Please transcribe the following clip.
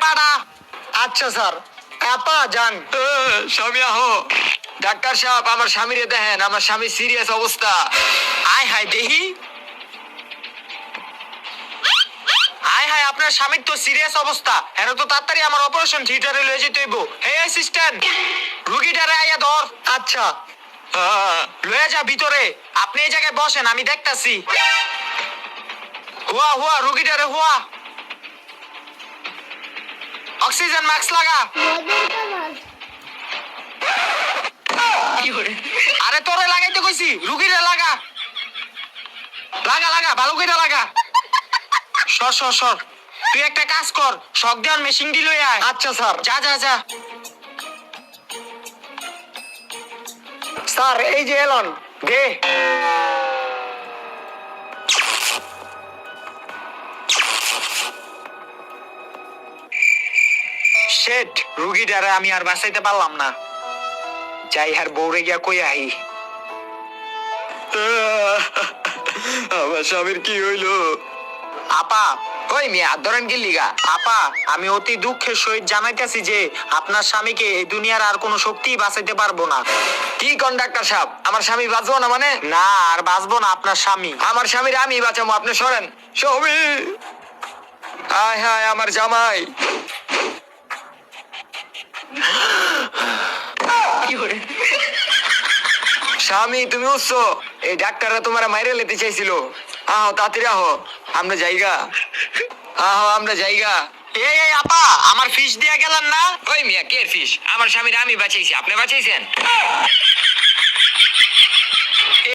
পাড়া। আচ্ছা স্যার। আপা যান। স্বামী আহো। ডাক্তার সাহেব আমার স্বামীরে দেখেন, আমার স্বামী সিরিয়াস অবস্থা। আয় হায় দেহি। আয় হায়, আপনার স্বামীর তো সিরিয়াস অবস্থা। এর তো তাড়াতাড়ি আমার অপারেশন থিয়েটারে লয়ে যেতে হইব। হে অ্যাসিস্ট্যান্ট, রুগীটারে আইয়া ধর। আচ্ছা, লয়ে যা ভিতরে। আপনি এই জায়গায় বসেন, আমি দেখতাছি। হুয়া হুয়া, রুগীটারে হুয়া। অক্সিজেন মাস্ক লাগা। আরে তোরে লাগাইতে কইছি, রুগীরে লাগা। লাগা লাগা, ভালো করে লাগা। সর সর সর। তুই একটা কাজ কর, শক দেওয়ার মেশিন দি লই আয়। আচ্ছা স্যার। যা যা যা। স্যার এই যে এলন দে। শেট, রুগীটারে আমি আর বাঁচাইতে পারলাম না। যাই হার বউরে গিয়া কই আই। আমার স্বামীর কি হইলো? আপা, ওই মিয়া ধরেন কি লিগা? আপা, আমি অতি দুঃখের সহিত জানাইতেছি যে আপনার স্বামীকে এই দুনিয়ার আর কোনো শক্তিই বাঁচাইতে পারবো না। কি কোন ডাক্তার সাহেব, আমার স্বামী বাঁচবো না মানে? না, আর বাঁচবো না আপনার স্বামী। আমার স্বামীর আমি বাঁচাবো, আপনি সরেন। স্বামী, হায় হায় আমার জামাই। স্বামী তুমি উঠছো? এই ডাক্তাররা তোমার মাইরে লেতে চাইছিল। আহো তাড়াতাড়ি আহো, আমরা জায়গা। আহো আমরা জায়গা। এই এই আপা, আমার ফিস দিয়ে গেলেন না? ওই মিয়া কে ফিস? আমার স্বামীর আমি বাঁচাইছি, আপনি বাঁচাইছেন?